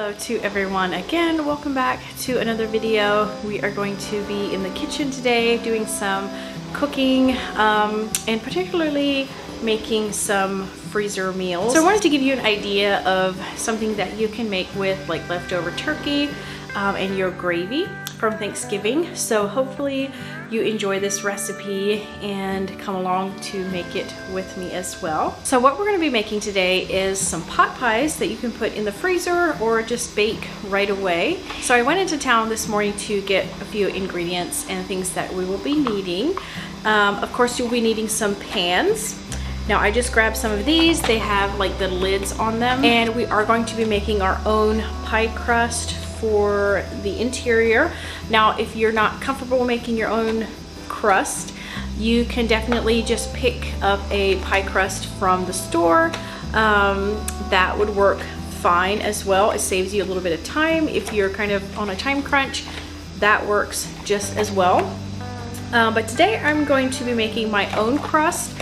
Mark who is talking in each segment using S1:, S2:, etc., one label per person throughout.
S1: Hello to everyone again. Welcome back to another video. We are going to be in the kitchen today doing some cooking and particularly making some freezer meals. So I wanted to give you an idea of something that you can make with like leftover turkey and your gravy from Thanksgiving. So hopefully you enjoy this recipe and come along to make it with me as well. So what we're going to be making today is some pot pies that you can put in the freezer or just bake right away. So I went into town this morning to get a few ingredients and things that we will be needing. Of course you'll be needing some pans. Now I just grabbed some of these. They have like the lids on them, and we are going to be making our own pie crust for the interior. Now if you're not comfortable making your own crust, you can definitely just pick up a pie crust from the store. That would work fine as well. It saves you a little bit of time. If you're kind of on a time crunch, that works just as well. But today I'm going to be making my own crust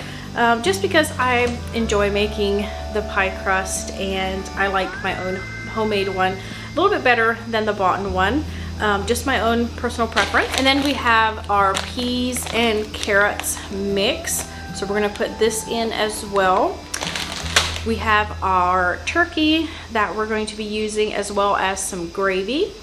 S1: just because I enjoy making the pie crust and I like my own homemade one a little bit better than the bought one. Just my own personal preference. And then we have our peas and carrots mix. So we're gonna put this in as well. We have our turkey that we're going to be using, as well as some gravy.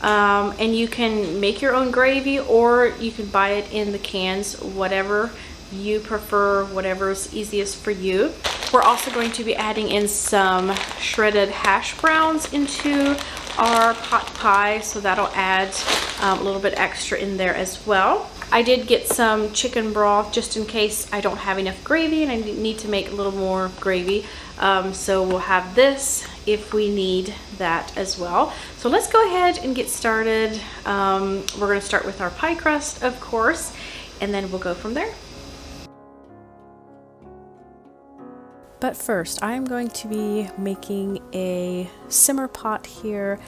S1: And you can make your own gravy or you can buy it in the cans, whatever you prefer, whatever's easiest for you. We're also going to be adding in some shredded hash browns into our pot pie, so that'll add a little bit extra in there as well. I did get some chicken broth just in case I don't have enough gravy and I need to make a little more gravy. So we'll have this if we need that as well. So let's go ahead and get started. We're going to start with our pie crust, of course, and then we'll go from there. But first, I'm going to be making a simmer pot here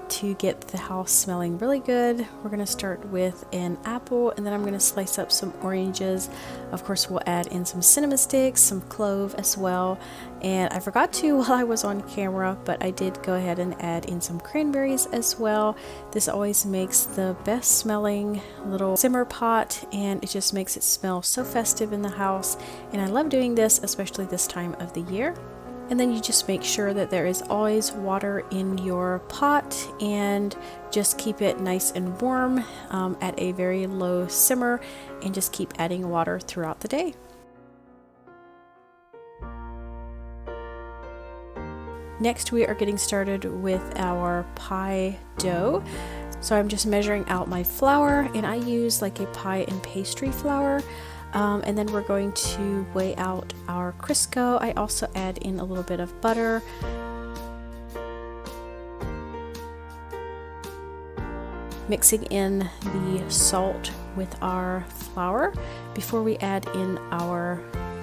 S1: to get the house smelling really good. We're going to start with an apple, and then I'm going to slice up some oranges. Of course, we'll add in some cinnamon sticks, some clove as well. And I forgot to while I was on camera, but I did go ahead and add in some cranberries as well. This always makes the best smelling little simmer pot, and it just makes it smell so festive in the house. And I love doing this, especially this time of the year. And then you just make sure that there is always water in your pot and just keep it nice and warm at a very low simmer, and just keep adding water throughout the day. Next, we are getting started with our pie dough. So I'm just measuring out my flour, and I use like a pie and pastry flour. And then we're going to weigh out our Crisco. I also add in a little bit of butter. Mixing in the salt with our flour before we add in our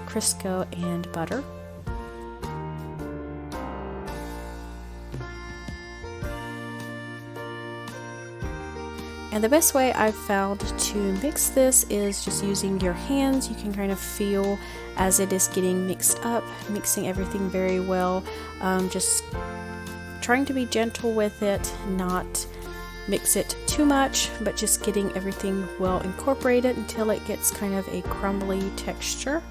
S1: Crisco and butter. And the best way I've found to mix this is just using your hands. You can kind of feel as it is getting mixed up, mixing everything very well. Just trying to be gentle with it, not mix it too much, but just getting everything well incorporated until it gets kind of a crumbly texture.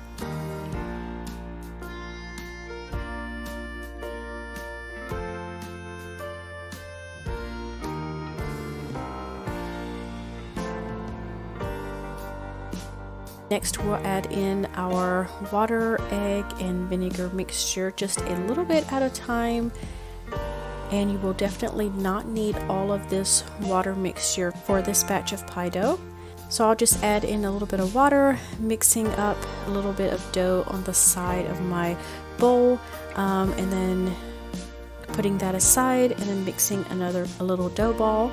S1: Next, we'll add in our water, egg, and vinegar mixture just a little bit at a time. And you will definitely not need all of this water mixture for this batch of pie dough. So I'll just add in a little bit of water, mixing up a little bit of dough on the side of my bowl, and then putting that aside, and then mixing a little dough ball.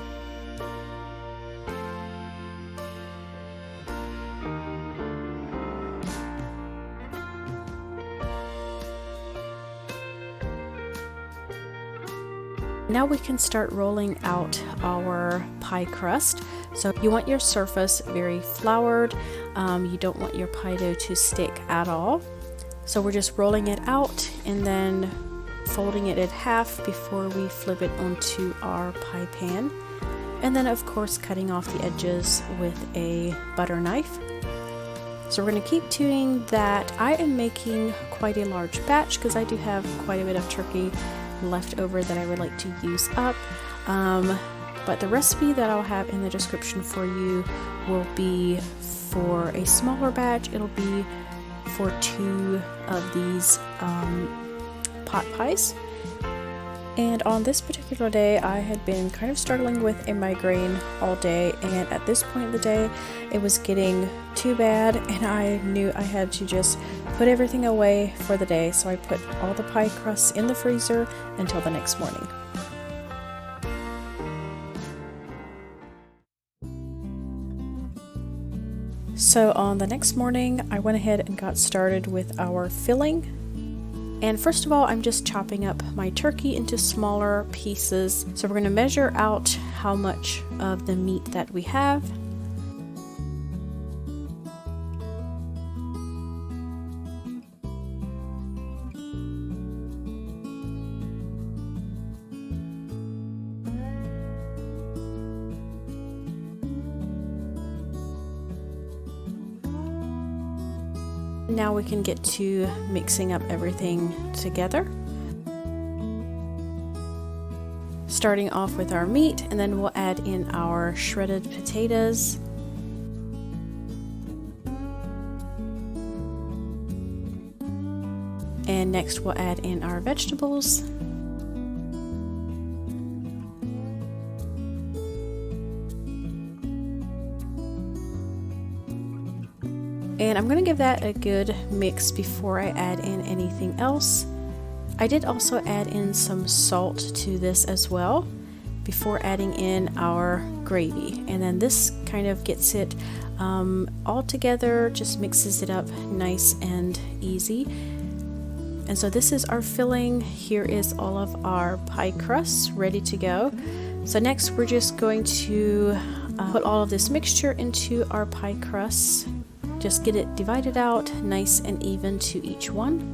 S1: Now we can start rolling out our pie crust. So you want your surface very floured. You don't want your pie dough to stick at all. So we're just rolling it out and then folding it in half before we flip it onto our pie pan. And then of course cutting off the edges with a butter knife. So we're going to keep doing that. I am making quite a large batch because I do have quite a bit of turkey left over that I would like to use up. But the recipe that I'll have in the description for you will be for a smaller batch. It'll be for 2 of these pot pies. And on this particular day, I had been kind of struggling with a migraine all day, and at this point in the day, it was getting too bad, and I knew I had to just put everything away for the day, so I put all the pie crusts in the freezer until the next morning. So on the next morning, I went ahead and got started with our filling. And first of all, I'm just chopping up my turkey into smaller pieces. So we're going to measure out how much of the meat that we have. Now we can get to mixing up everything together. Starting off with our meat, and then we'll add in our shredded potatoes. And next we'll add in our vegetables. And I'm going to give that a good mix before I add in anything else. I did also add in some salt to this as well before adding in our gravy. And then this kind of gets it all together, just mixes it up nice and easy. And so this is our filling. Here is all of our pie crusts ready to go. So next we're just going to put all of this mixture into our pie crusts. Just get it divided out nice and even to each one.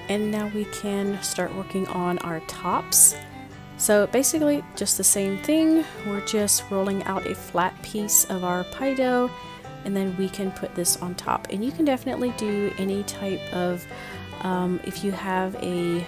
S1: And now we can start working on our tops. So basically just the same thing. We're just rolling out a flat piece of our pie dough, and then we can put this on top. And you can definitely do any type of, if you have a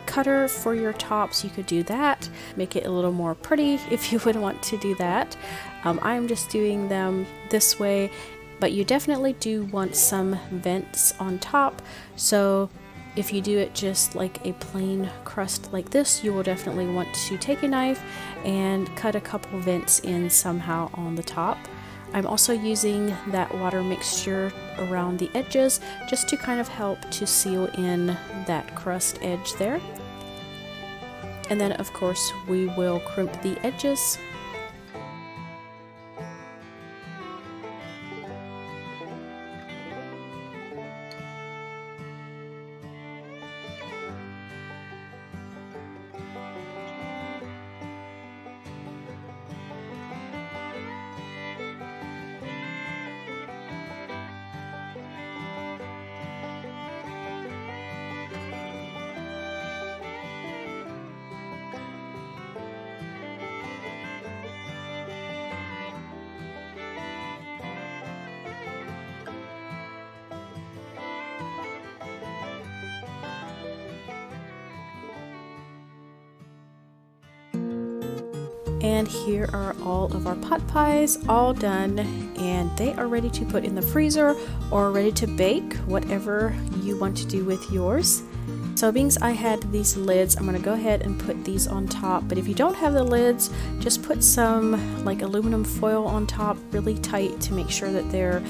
S1: cutter for your tops, you could do that. Make it a little more pretty if you would want to do that. I'm just doing them this way, but you definitely do want some vents on top. So if you do it just like a plain crust like this, you will definitely want to take a knife and cut a couple vents in somehow on the top. I'm also using that water mixture around the edges just to kind of help to seal in that crust edge there. And then of course we will crimp the edges. And here are all of our pot pies all done, and they are ready to put in the freezer or ready to bake, whatever you want to do with yours. So being I had these lids, I'm going to go ahead and put these on top, but if you don't have the lids, just put some like aluminum foil on top really tight to make sure that they're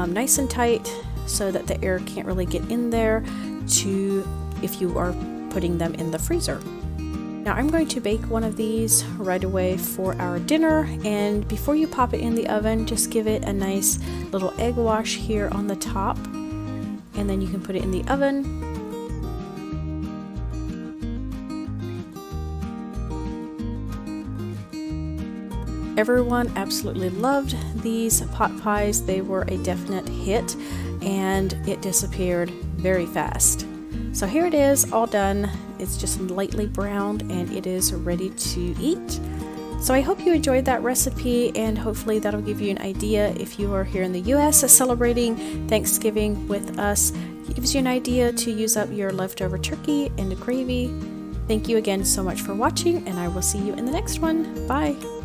S1: nice and tight so that the air can't really get in there if you are putting them in the freezer. Now I'm going to bake one of these right away for our dinner, and before you pop it in the oven, just give it a nice little egg wash here on the top, and then you can put it in the oven. Everyone absolutely loved these pot pies. They were a definite hit, and it disappeared very fast. So here it is, all done. It's just lightly browned and it is ready to eat. So I hope you enjoyed that recipe, and hopefully that'll give you an idea if you are here in the US celebrating Thanksgiving with us. It gives you an idea to use up your leftover turkey and the gravy. Thank you again so much for watching, and I will see you in the next one. Bye!